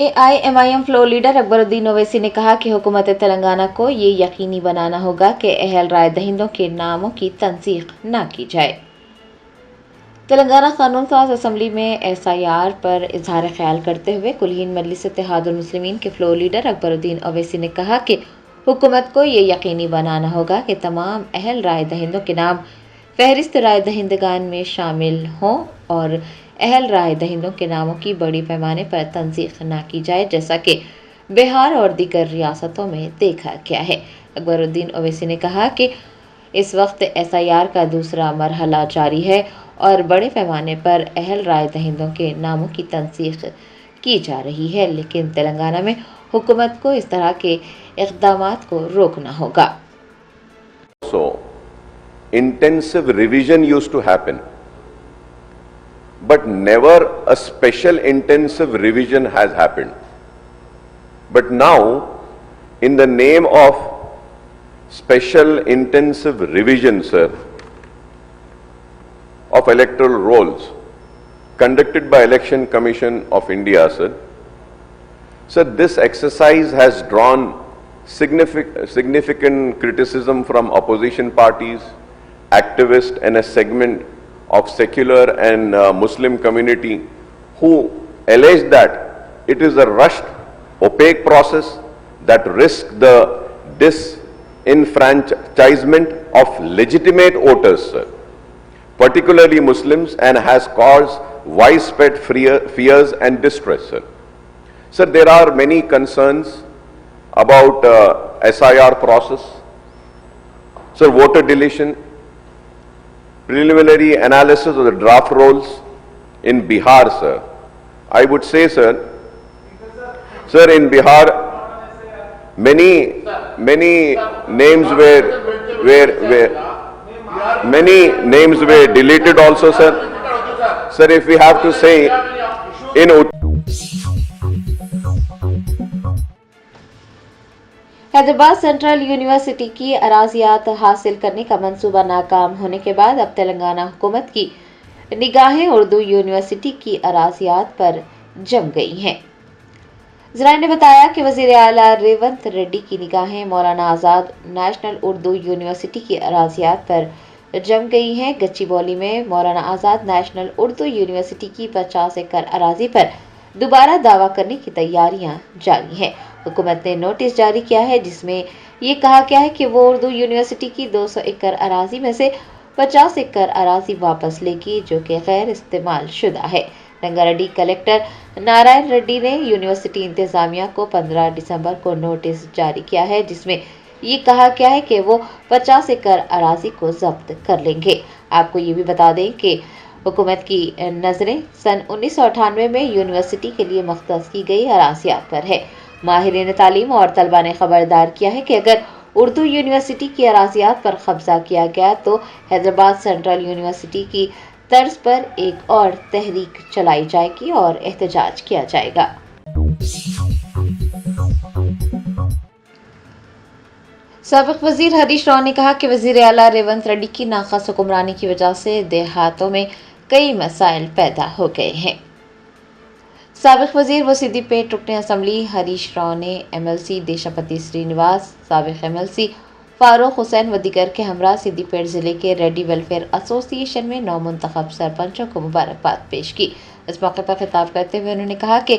AIMIM floor leader Akbaruddin Owaisi ने कहा कि हुकूमत तेलंगाना को ये यकीनी बनाना होगा कि अहल राय दहिंदों के नामों की तंसीख न की जाए। तेलंगाना कानून साज असम्बली में SIR पर इजहार ख्याल करते हुए कुलीन मजलिस इत्तेहादुल मुस्लिमीन के फ्लोर लीडर अकबरुद्दीन ओवैसी ने कहा कि हुकूमत को ये यकीनी बनाना होगा कि तमाम अहल राय दहिंदों के नाम फहरिस्त राय दहिंदगान में शामिल हों और अहल राय दहिंदों के नामों की बड़ी पैमाने पर तंसीख न की जाए, जैसा कि बिहार और दीगर रियासतों में देखा गया है। अकबरुद्दीन ओवैसी ने कहा कि इस वक्त SIR का दूसरा मरहला जारी है और बड़े पैमाने पर अहल राय दहिंदों के नामों की तंसीख की जा रही है, लेकिन तेलंगाना में हुकूमत को इस तरह के इक़दामात को रोकना होगा। So, intensive revision used to happen, but never a special intensive revision has happened. But now, in the name of special intensive revision, sir, of electoral rolls conducted by Election Commission of India, sir, this exercise has drawn significant criticism from opposition parties, activists, and a segment of secular and Muslim community who allege that it is a rushed, opaque process that risks the disenfranchisement of legitimate voters, sir, particularly Muslims, and has caused widespread fears and distress, sir. Sir, there are many concerns about SIR process. Sir, voter deletion, preliminary analysis of the draft rolls in Bihar, sir. I would say, sir, in Bihar, many names were deleted also, sir. Sir, if we have to say in Hyderabad central university की अराजियात हासिल करने का मंसूबा नाकाम होने के बाद अब तेलंगाना हुकूमत की निगाहें उर्दू यूनिवर्सिटी की अराजियात पर जम गई हैं। ज़राए ने बताया कि वज़ीर आला रेवंत रेड्डी की निगाहें मौलाना आज़ाद नेशनल उर्दू यूनिवर्सिटी की अराजियात पर जम गई हैं। गच्चीबौली में मौलाना आज़ाद नेशनल उर्दू यूनिवर्सिटी की 50 एकड़ अराजी पर दोबारा दावा करने की तैयारियां जारी हैं। हुकूमत ने नोटिस जारी किया है जिसमें ये कहा गया है कि वो उर्दू यूनिवर्सिटी की 200 एकड़ अराजी में से 50 एकड़ अराजी वापस लेगी, जो कि गैर इस्तेमाल शुदा है। रंगारेड्डी कलेक्टर नारायण रेड्डी ने यूनिवर्सिटी इंतजामिया को 15 दिसंबर को नोटिस जारी किया है जिसमें ये कहा गया है कि वो 50 एकड़ अराजी को जब्त कर लेंगे। आपको ये भी बता दें कि हुकूमत की नजरें सन 1998 में यूनिवर्सिटी के लिए मख्तस की गई अराजियात पर है। माहिरीन तालीम और तलबा ने खबरदार किया है कि अगर उर्दू यूनिवर्सिटी की अराजियात पर कब्जा किया गया तो हैदराबाद सेंट्रल यूनिवर्सिटी की तर्ज पर एक और तहरीक चलाई जाएगी और एहतजाज किया जाएगा। साबिक वजीर हरीश राव ने कहा कि वजीर आला रेवंत रेड्डी की नाकास हुक्मरानी की वजह से देहातों में कई मसाइल पैदा हो गए हैं। साबिक वजीर व सिद्दीपेट रुकने असम्बली हरीश राव ने MLC देशापति श्रीनिवास, साबिक MLC फारूक हुसैन व दिगर के हमरा सिद्दीपेट जिले के रेड्डी वेलफेयर एसोसिएशन में नौमुंतखब सरपंचों को मुबारकबाद पेश की। इस मौके पर खिताब करते हुए उन्होंने कहा कि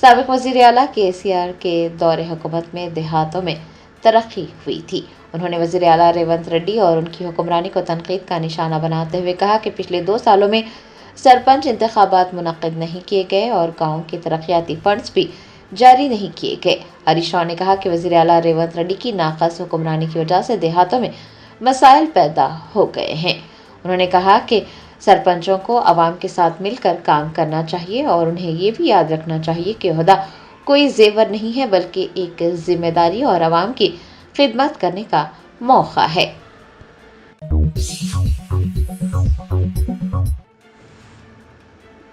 साबिक वजीर आला KCR के दौरे हुकूमत में देहातों में तरक्की हुई थी। उन्होंने वज़ीर आला रेवंत रेड्डी और उनकी हुक्मरानी को तनकीद का निशाना बनाते हुए कहा कि पिछले 2 सालों में सरपंच इंतखाबात मुनक्किद नहीं किए गए और गाँव के तरक्याती फंड्स भी जारी नहीं किए गए। हरीश राव ने कहा कि वज़ीर आला रेवंत रेड्डी की नाक़स हुक्मरानी की वजह से देहातों में मसाइल पैदा हो गए हैं। उन्होंने कहा कि सरपंचों को आवाम के साथ मिलकर काम करना चाहिए और उन्हें ये भी याद रखना चाहिए कि ओहदा कोई जेवर नहीं है बल्कि एक जिम्मेदारी और आवाम की खिदमत करने का मौका है।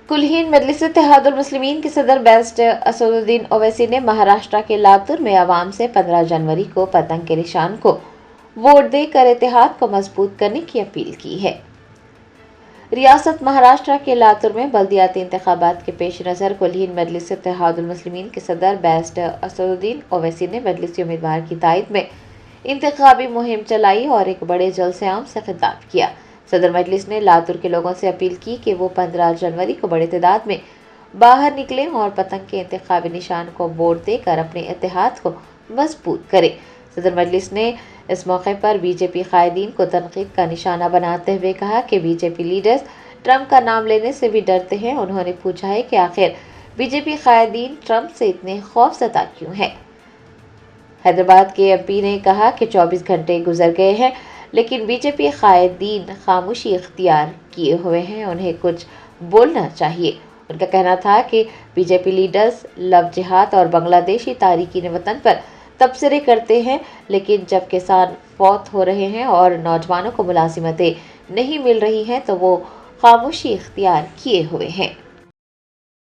कुलहीन मजलिस इत्तेहादुल मुस्लिमीन के सदर बैरिस्टर असदुद्दीन ओवैसी ने महाराष्ट्र के लातूर में आवाम से 15 जनवरी को पतंग के निशान को वोट देकर इत्तेहाद को मजबूत करने की अपील की है। ریاست مہاراشٹر کے لاتور میں بلدیاتی انتخابات کے پیش نظر کلین مجلس اتحاد المسلمین کے صدر بیرسٹر اسد الدین اویسی نے مجلسی امیدوار کی تائید میں انتخابی مہم چلائی اور ایک بڑے جلسے عام سے خطاب کیا۔ صدر مجلس نے لاتور کے لوگوں سے اپیل کی کہ وہ 15 جنوری کو بڑی تعداد میں باہر نکلیں اور پتنگ کے انتخابی نشان کو ووٹ دے کر اپنے اتحاد کو مضبوط کریں۔ صدر مجلس نے اس موقع پر بی جے پی قائدین کو تنقید کا نشانہ بناتے ہوئے کہا کہ بی جے پی لیڈرز ٹرمپ کا نام لینے سے بھی ڈرتے ہیں۔ انہوں نے پوچھا ہے کہ آخر بی جے پی قائدین ٹرمپ سے اتنے خوف زدہ کیوں ہیں۔ حیدرآباد کے ایم پی نے کہا کہ 24 گھنٹے گزر گئے ہیں لیکن بی جے پی قائدین خاموشی اختیار کیے ہوئے ہیں، انہیں کچھ بولنا چاہیے۔ ان کا کہنا تھا کہ بی جے پی لیڈرز لو جہاد اور بنگلہ دیشی تارکین وطن پر تبصرے کرتے ہیں، لیکن جب کسان فوت ہو رہے ہیں اور نوجوانوں کو ملازمتیں نہیں مل رہی ہیں تو وہ خاموشی اختیار کیے ہوئے ہیں۔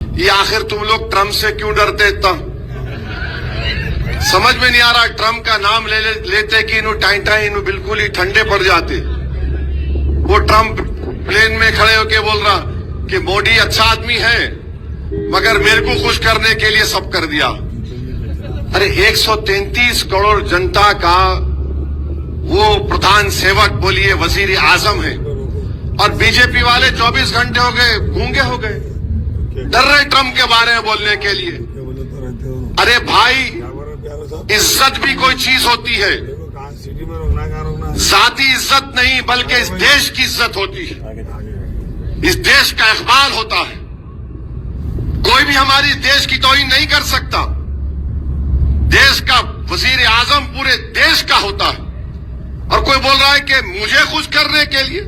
یہ آخر تم لوگ ٹرمپ سے کیوں ڈرتے اتنا؟ سمجھ میں نہیں آ رہا۔ ٹرمپ کا نام لیتے کہ انہوں ٹائیں بالکل ہی ٹھنڈے پڑ جاتے۔ وہ ٹرمپ پلین میں کھڑے ہو کے بول رہا کہ مودی اچھا آدمی ہے مگر میرے کو خوش کرنے کے لیے سب کر دیا۔ ارے 133 کروڑ جنتا کا وہ پردھان سیوک بولیے وزیر اعظم ہے اور بی جے پی والے 24 گھنٹے ہو گئے گونگے ہو گئے، ڈر رہے ٹرمپ کے بارے میں بولنے کے لیے۔ ارے بھائی، عزت بھی کوئی چیز ہوتی ہے، ذاتی عزت نہیں بلکہ اس دیش کی عزت ہوتی ہے، اس دیش کا اقبال ہوتا ہے۔ کوئی بھی ہماری دیش کی توہین نہیں کر سکتا۔ دیش کا وزیر اعظم پورے دیش کا ہوتا ہے اور کوئی بول رہا ہے کہ مجھے خوش کرنے کے لیے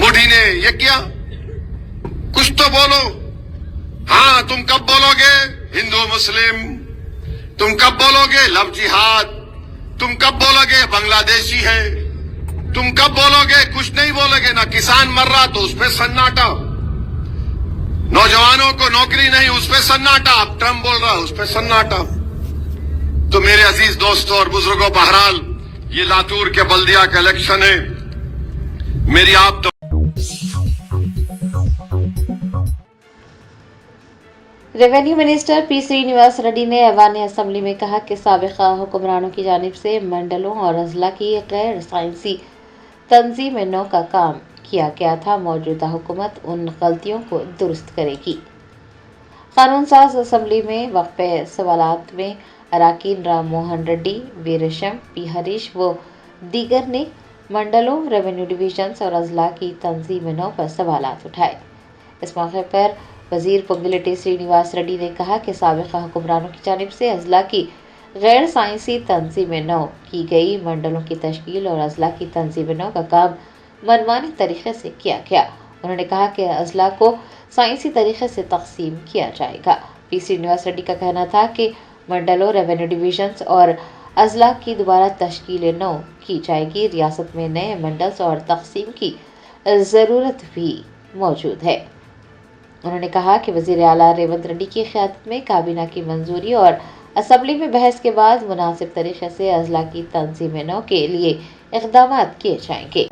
مودی نے یہ کیا۔ کچھ تو بولو۔ ہاں، تم کب بولو گے ہندو مسلم؟ تم کب بولو گے لو جہاد؟ تم کب بولو گے بنگلہ دیشی ہے؟ تم کب بولو گے؟ کچھ نہیں بولو گے۔ نہ کسان مر رہا تو اس پہ سناٹا، نوجوانوں کو نوکری نہیں اس پہ سناٹا، اب ٹرمپ بول رہا اس پہ سناٹا۔ تو میرے عزیز دوستوں اور بزرگوں، بہرحال یہ لاتور کے بلدیہ کا الیکشن ہے۔ میری آپ تو ریونیو منسٹر پی سرینیواس ریڈی نے ایوان اسمبلی میں کہا کہ سابقہ حکمرانوں کی جانب سے منڈلوں اور اضلاع کی غیر سائنسی تنظیم نو کا کام کیا گیا تھا، موجودہ حکومت ان غلطیوں کو درست کرے گی۔ قانون ساز اسمبلی میں وقفے سوالات میں اراکین رام موہن ریڈی، ویرشم پی ہریش و دیگر نے منڈلوں، ریونیو ڈویژنز اور اضلاع کی تنظیم نو پر سوالات اٹھائے۔ اس موقع پر وزیر پنگلیٹی سرینیواس ریڈی نے کہا کہ سابقہ حکمرانوں کی جانب سے اضلاع کی غیر سائنسی تنظیم نو کی گئی، منڈلوں کی تشکیل اور اضلاع کی تنظیم نو کا کام منمانی طریقے سے کیا گیا۔ انہوں نے کہا کہ اضلاع کو سائنسی طریقے سے تقسیم کیا جائے گا۔ پی سرینیواس ریڈی کا کہنا تھا کہ منڈلوں، ریونیو ڈویژنز اور اضلاع کی دوبارہ تشکیل نو کی جائے گی۔ ریاست میں نئے منڈلز اور تقسیم کی ضرورت بھی موجود ہے۔ انہوں نے کہا کہ وزیر اعلیٰ ریونت ریڈی کی قیادت میں کابینہ کی منظوری اور اسمبلی میں بحث کے بعد مناسب طریقے سے اضلاع کی تنظیم نو کے لیے اقدامات کیے جائیں گے۔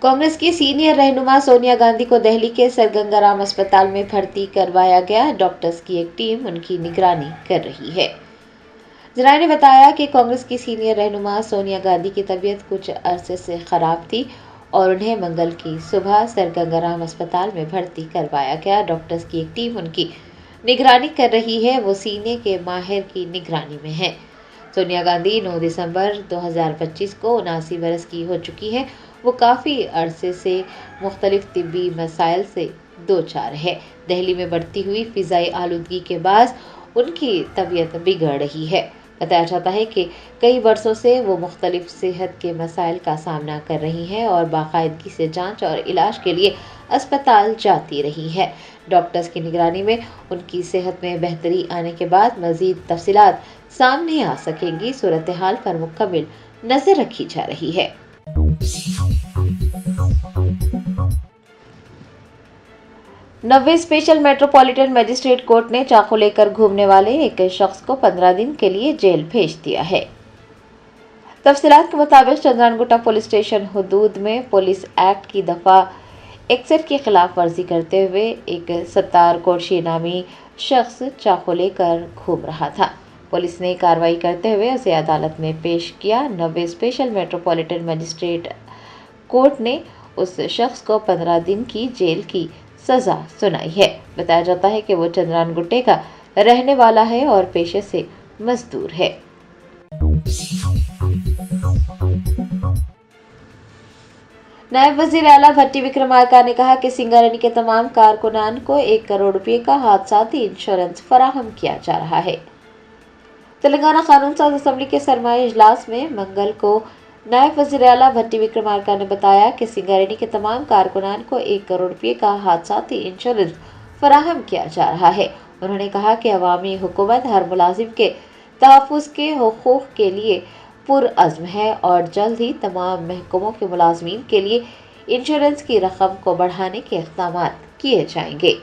کانگریس کی سینئر رہنما سونیا گاندھی کو دہلی کے سر گنگا رام اسپتال میں بھرتی کروایا گیا۔ ڈاکٹرز کی ایک ٹیم ان کی نگرانی کر رہی ہے۔ ذرائع نے بتایا کہ کانگریس کی سینئر رہنما سونیا گاندھی کی طبیعت کچھ عرصے سے خراب تھی اور انہیں منگل کی صبح سر گنگا رام اسپتال میں بھرتی کروایا گیا۔ ڈاکٹرز کی ایک ٹیم ان کی نگرانی کر رہی ہے، وہ سینے کے ماہر کی نگرانی میں ہے۔ سونیا گاندھی 9 دسمبر 2025 کو 79 برس کی ہو چکی ہے۔ وہ کافی عرصے سے مختلف طبی مسائل سے دوچار ہے۔ دہلی میں بڑھتی ہوئی فضائی آلودگی کے باعث ان کی طبیعت بگڑ رہی ہے۔ بتایا جاتا ہے کہ کئی برسوں سے وہ مختلف صحت کے مسائل کا سامنا کر رہی ہیں اور باقاعدگی سے جانچ اور علاج کے لیے اسپتال جاتی رہی ہے۔ ڈاکٹرز کی نگرانی میں ان کی صحت میں بہتری آنے کے بعد مزید تفصیلات سامنے آ سکیں گی۔ صورتحال پر مکمل نظر رکھی جا رہی ہے۔ نوے اسپیشل میٹروپولیٹن مجسٹریٹ کورٹ نے چاقو لے کر گھومنے والے ایک شخص کو 15 دن کے لیے جیل بھیج دیا ہے۔ तफसीलात के मुताबिक चंद्रानगुट्टा पुलिस स्टेशन हदूद में पुलिस एक्ट की दफ़ा 61 की खिलाफ वर्जी करते हुए एक सत्तार कोर्शी नामी शख्स चाकू लेकर घूम रहा था। पुलिस ने कार्रवाई करते हुए उसे अदालत में पेश किया। 90 स्पेशल मेट्रोपॉलिटन मजिस्ट्रेट कोर्ट ने उस शख्स को 15 दिन की जेल की सजा सुनाई है। बताया जाता है कि वो चंद्रानगुट्टे का रहने वाला है और पेशे से मजदूर है। नायब वजीर आला भट्टी विक्रमार्का ने कहा कि सिंगारेड्डी के तमाम कारकुनान को 1 करोड़ रुपए का हादसाती इंश्योरेंस फराहम किया जा रहा है। तेलंगाना कानून साज असेंबली के सरमाई इजलास में मंगल को नायब वजीर आला भट्टी विक्रमार्का ने बताया कि सिंगारेड्डी के तमाम कारकुनान को 1 करोड़ रुपए का हादसाती इंश्योरेंस फराहम किया जा रहा है। उन्होंने कहा कि अवामी हुकूमत हर मुलाजिम के तहफ़्फ़ुज़ के हुकूक़ के लिए पुरअज़्म है और जल्द ही तमाम महकमों के मुलाजमीन के लिए इंश्योरेंस की रकम को बढ़ाने के इक़दाम किए जाएंगे।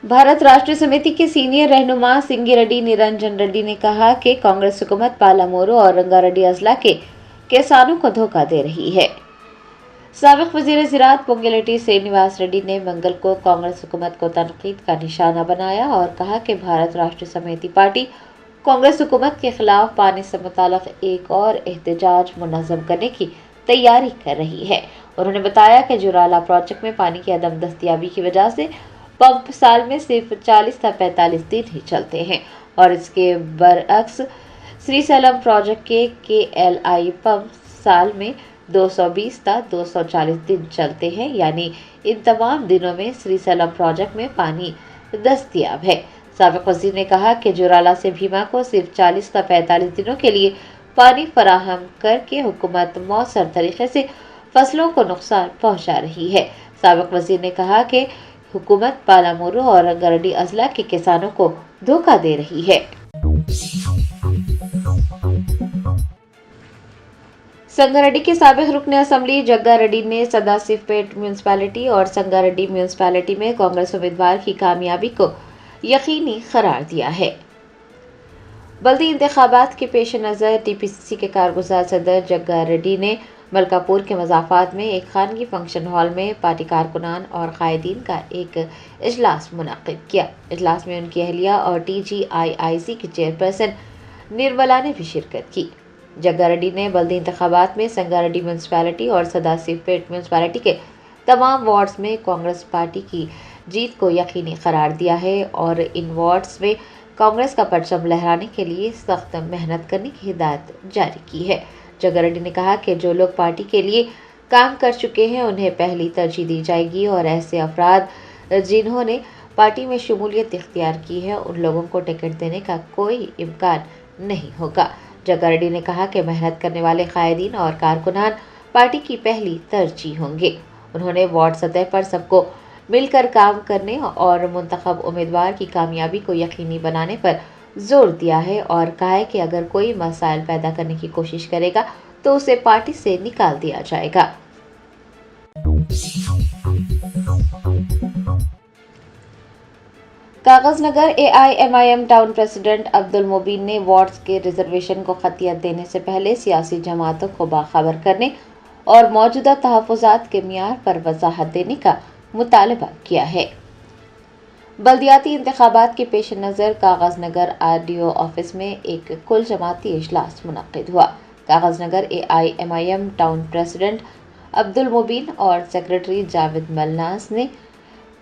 भारत राष्ट्र समिति के सीनियर रहनुमा सिंगिरेड्डी निरंजन रेड्डी ने कहा कि कांग्रेस हुकूमत पालामूरू और रंगारेड्डी अजला के किसानों को धोखा दे रही है। साबिक़ वज़ीर ज़राअत पोंगुलेटी श्रीनिवास रेड्डी ने मंगल को कांग्रेस हुकूमत को तनकीद का निशाना बनाया और कहा कि भारत राष्ट्र समिति पार्टी कांग्रेस हुकूमत के खिलाफ पानी से मुताल्लिक़ एक और एहतजाज मुनज़्ज़म करने की तैयारी कर रही है। उन्होंने बताया कि जुराला प्रोजेक्ट में पानी की अदम दस्तयाबी की वजह से पंप साल में सिर्फ 40 से 45 दिन ही चलते हैं और इसके बरअक्स श्रीशैलम प्रोजेक्ट के KLI पंप साल में 220 से 240 दिन चलते हैं, यानी इन तमाम दिनों में श्रीशैलम प्रोजेक्ट में पानी दस्तयाब है। साबिक़ वज़ीर ने कहा कि जुराला से भीमा को सिर्फ 40 से 45 दिनों के लिए पानी फराहम करके हुकूमत मौसर तरीके से फसलों को नुकसान पहुंचा रही है। साबिक़ वज़ीर ने कहा कि हुकूमत पालामूरू और रंगारेड्डी अजला के किसानों को धोखा दे रही है। संगारेड्डी के साबिक़ रुकन असेंबली जग्गा रेड्डी ने सदाशिवपेट म्यूनसिपैलिटी और संगारेड्डी म्यूनसिपैलिटी में कांग्रेस उम्मीदवार की कामयाबी को यकीनी करार दिया है। बल्दी इंतखाबात के पेश नज़र TPCC के कारगुजार सदर जग्गा रेड्डी ने मलकापुर के मज़ाफ़ात में एक खानगी फंक्शन हॉल में पार्टी कारकुनान और कायदीन का एक इजलास मुनक़्क़िद किया। इजलास में उनकी अहलिया और TGIIC की चेयरपर्सन निर्मला ने भी शिरकत की। जग्गा रेड्डी ने बल्दी इंतखाबात में संगारेड्डी म्यूनसिपैलिटी और सदाशिवपेट म्यूनसिपैलिटी के तमाम वार्ड्स में कांग्रेस पार्टी की जीत को यकीनी करार दिया है और इन वार्ड्स में कांग्रेस का परचम लहराने के लिए सख्त मेहनत करने की हिदायत जारी की है। जग्गा रेड्डी ने कहा कि जो लोग पार्टी के लिए काम कर चुके हैं उन्हें पहली तरजीह दी जाएगी और ऐसे अफराद जिन्होंने पार्टी में शमूलियत इख्तियार की है उन लोगों को टिकट देने का कोई इम्कान नहीं होगा। जग्गा रेड्डी ने कहा कि मेहनत करने वाले कायदीन और कारकुनान पार्टी की पहली तरजीह होंगे। उन्होंने वार्ड सतह पर सबको मिलकर काम करने और मुंतखब उम्मीदवार की कामयाबी को यकीनी बनाने पर जोर दिया है और कहा है कि अगर कोई मसाइल पैदा करने की कोशिश करेगा तो उसे पार्टी से निकाल दिया जाएगा। Kagaznagar AIMIM town president Abdul Mubeen ने वार्ड्स के रिजर्वेशन को खतियत देने से पहले सियासी जमातों को बाखबर करने और मौजूदा तहफ़्फ़ुज़ात के मियार पर वज़ाहत देने का मुतालबा किया है। बल्दियाती इंतखाबात के पेश नज़र कागजनगर RDO ऑफिस में एक कुल जमाती इजलास मुनक़्क़िद हुआ। Kagaznagar AIMIM town president Abdul Mubeen और सेक्रेटरी जावेद मलनास ने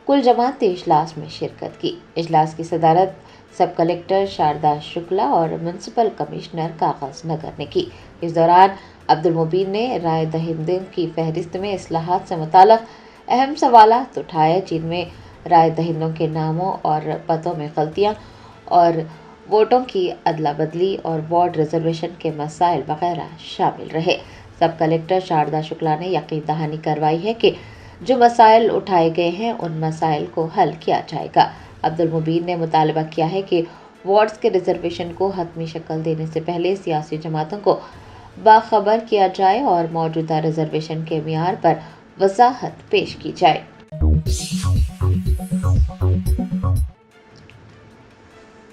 कुल जमाती इजलास में शिरकत की। इजलास की सदारत सब कलेक्टर शारदा शुक्ला और म्यूनसिपल कमिश्नर कागजनगर ने की। इस दौरान अब्दुल मुबीन ने राय दहिंदों की फहरिस्त में इस्लाहात से मुताल्लिक़ अहम सवालात उठाए जिनमें राय दहिंदों के नामों और पतों में गलतियाँ और वोटों की अदला बदली और वार्ड रिजर्वेशन के मसाइल वगैरह शामिल रहे। सब कलेक्टर शारदा शुक्ला ने यकीन दहानी करवाई है कि जो मसाइल उठाए गए हैं उन मसाइल को हल किया जाएगा। अब्दुल मुबीन ने मुतालबा किया है कि वार्ड्स के रिजर्वेशन को हतमी शक्ल देने से पहले सियासी जमातों को बाखबर किया जाए और मौजूदा रिजर्वेशन के मियार पर वजाहत पेश की जाए।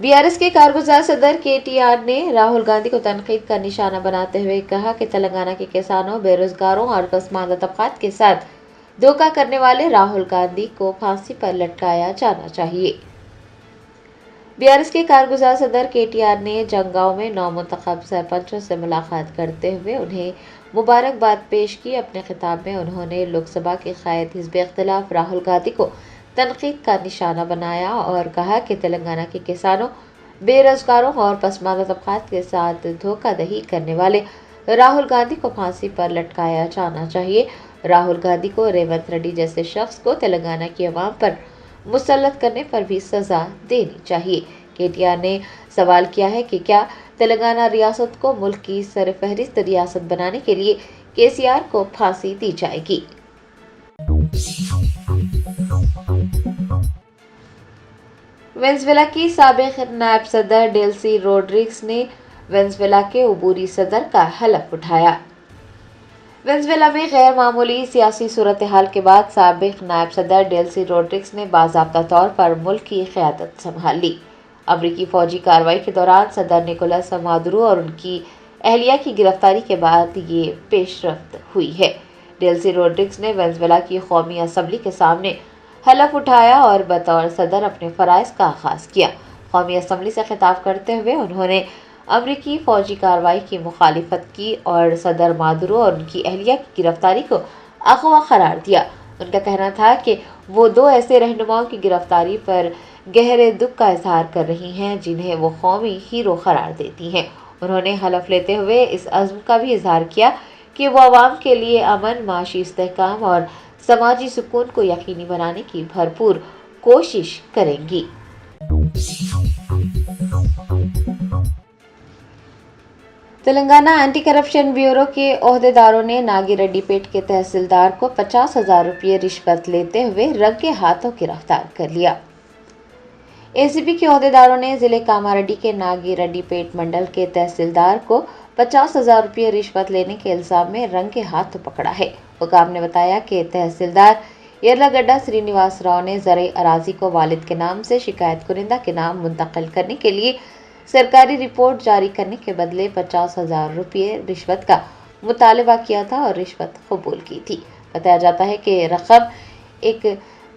बीआरएस के कारगुजार सदर केटीआर ने राहुल गांधी को तनकीद का निशाना बनाते हुए कहा कि तेलंगाना के किसानों, बेरोजगारों और पसमानदा तबकात के साथ धोखा करने वाले राहुल गांधी को फांसी पर लटकाया जाना चाहिए। बीआरएस के कारगुजार सदर केटीआर ने जंगांव में नौमुंतखब सरपंचों से मुलाकात करते हुए उन्हें मुबारकबाद पेश की। अपने खिताब में उन्होंने लोकसभा के कायद हिज़्ब इख्तिलाफ राहुल गांधी को तनकीद का निशाना बनाया और कहा कि तेलंगाना के किसानों, बेरोजगारों और पसमानदा तबकात के साथ धोखाधड़ी करने वाले राहुल गांधी को फांसी पर लटकाया जाना चाहिए। राहुल गांधी को रेवंत रेड्डी जैसे शख्स को तेलंगाना की अवाम पर मुसल्लत करने पर भी सजा देनी चाहिए। केटीआर ने सवाल किया है कि क्या तेलंगाना रियासत को मुल्क की सरफहरिस्त रियासत बनाने के लिए केसीआर को फांसी दी जाएगी। वेनेजुएला की साबिक नायब सदर डेल्सी रोड्रिग्स ने वेनेजुएला के अबूरी सदर का हलफ उठाया। वेनेजुएला में गैर मामूली सियासी सूरत हाल के बाद साबिक नायब सदर डेल्सी रोड्रिग्स ने बाज़ाब्ता तौर पर मुल्क की क़यादत संभाल ली। अमरीकी फौजी कार्रवाई के दौरान सदर निकोलस मादुरो और उनकी अहलिया की गिरफ्तारी के बाद ये पेशरफ्त हुई है। डेल्सी रोड्रिग्स ने वेनेजुएला की कौमी असम्बली के सामने हलफ उठाया और बतौर सदर अपने फ़राइज़ का आगाज़ किया। कौमी असम्बली से खिताब करते हुए उन्होंने अमरीकी फ़ौजी कार्रवाई की मुखालिफत की और सदर मादुरो और उनकी अहलिया की गिरफ्तारी को अगवा करार दिया। उनका कहना था कि वो दो ऐसे रहनुमाओं की गिरफ्तारी पर गहरे दुख का इजहार कर रही हैं जिन्हें वो कौमी हीरो करार देती हैं। उन्होंने हलफ लेते हुए इस अज़्म का भी इजहार किया कि वो आवाम के लिए अमन, माशी इस्तेहकाम और समाजी सुकून को यकीनी बनाने की भरपूर कोशिश करेंगी। तेलंगाना एंटी करप्शन ब्यूरो के ओहदेदारों ने नागिरेड्डीपेट के तहसीलदार को 50,000 रुपये रिश्वत लेते हुए रंगे हाथों गिरफ्तार कर लिया। एसीबी के ओहदेदारों ने जिले कामारेड्डी के नागिरेड्डीपेट मंडल के तहसीलदार को 50,000 रुपये रिश्वत लेने के इल्जाम में रंगे हाथ पकड़ा है। हुकाम ने बताया कि तहसीलदार यर्लागड्डा श्रीनिवास राव ने ज़रई अराजी को वालिद के नाम से शिकायत कुनिंदा के नाम मुंतकिल करने के लिए सरकारी रिपोर्ट जारी करने के बदले 50,000 रुपये रिश्वत का मुतालबा किया था और रिश्वत कबूल की थी। बताया जाता है कि रकम एक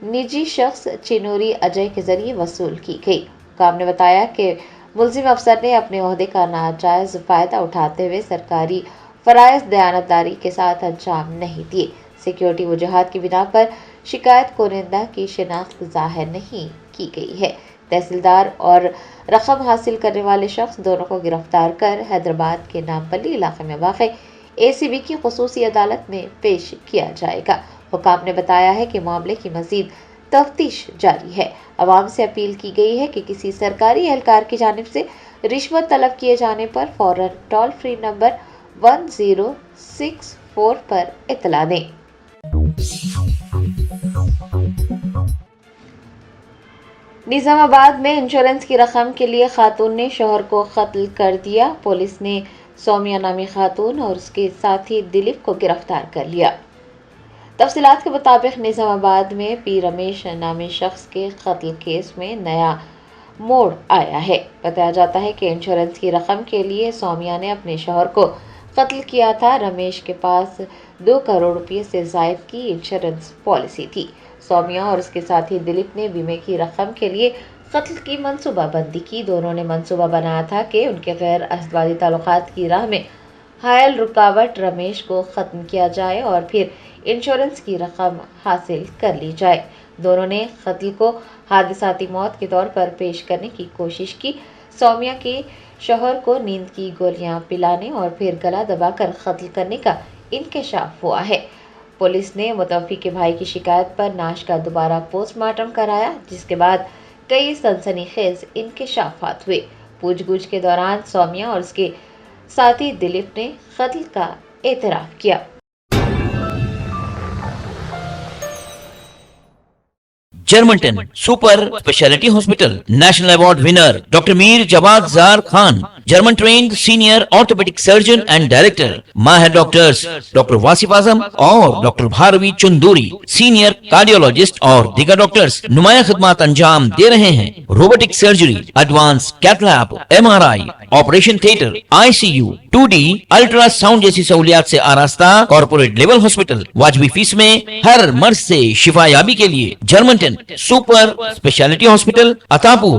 निजी शख्स चिनूरी अजय के जरिए वसूल की गई। हुकाम ने बताया कि मुल्जिम अफसर ने अपने ओहदे का नाजायज़ फ़ायदा उठाते हुए सरकारी फ़राइज़ दयानतदारी के साथ अंजाम नहीं दिए। सिक्योरिटी वजूहात की बिना पर शिकायत कुनिंदा की शिनाख्त ज़ाहिर नहीं की गई है। तहसीलदार और रकम हासिल करने वाले शख्स दोनों को गिरफ्तार कर हैदराबाद के नामपल्ली इलाके में वाक़ एसीबी की खुसूसी अदालत में पेश किया जाएगा। हुकाम ने बताया है कि मामले की मज़ीद तफ्तीश जारी है। अवाम से अपील की गई है कि किसी सरकारी एहलकार की जानिब से रिश्वत तलब किए जाने पर फ़ौरन टोल फ्री नंबर 1064 पर इत्तला दें। निजामाबाद में इंश्योरेंस की रकम के लिए खातून ने शोहर को कत्ल कर दिया। पुलिस ने सौमिया नामी खातून और उसके साथी दिलीप को गिरफ्तार कर लिया। तफसीलात के मुताबिक निजामाबाद में पी रमेश नामी शख्स के कत्ल केस में नया मोड़ आया है। बताया जाता है कि इंश्योरेंस की रकम के लिए सौमिया ने अपने शौहर को कत्ल किया था। रमेश के पास 2 करोड़ रुपये से ज़ायद की इंश्योरेंस पॉलिसी थी। सौमिया और उसके साथी दिलीप ने बीमे की रकम के लिए कत्ल की मंसूबाबंदी की। दोनों ने मंसूबा बनाया था कि उनके गैर असबादी ताल्लुकात की राह में हायल रुकावट रमेश को ख़त्म किया जाए और फिर इंश्योरेंस की रकम हासिल कर ली जाए। दोनों ने कत्ल को हादसाती मौत के तौर पर पेश करने की कोशिश की। सौमिया के शौहर को नींद की गोलियां पिलाने और फिर गला दबाकर कत्ल करने का इंकशाफ हुआ है। पुलिस ने मुतवफ़ी के भाई की शिकायत पर नाश का दोबारा पोस्टमार्टम कराया, जिसके बाद कई सनसनीखेज इंकशाफात हुए। पूछगछ के दौरान सौमिया और उसके साथी दिलीप ने कत्ल का एतराफ़ किया। Germanten super speciality hospital national award winner doctor Mir Jawad Zar Khan German trained senior orthopedic surgeon and director, माहिर डॉक्टर्स डॉक्टर वासिफ आजम और doctor Bharavi Chunduri, senior cardiologist और दीगर डॉक्टर्स नुमाया खिदमत अंजाम दे रहे हैं। Robotic surgery, advance cath lab, MRI, operation theatre, ICU, 2D, ultrasound जैसी सहूलियात से आरास्ता कॉर्पोरेट लेवल हॉस्पिटल। वाजबी फीस में हर मर्ज से शिफायाबी के लिए German 10 super speciality hospital, Attapur,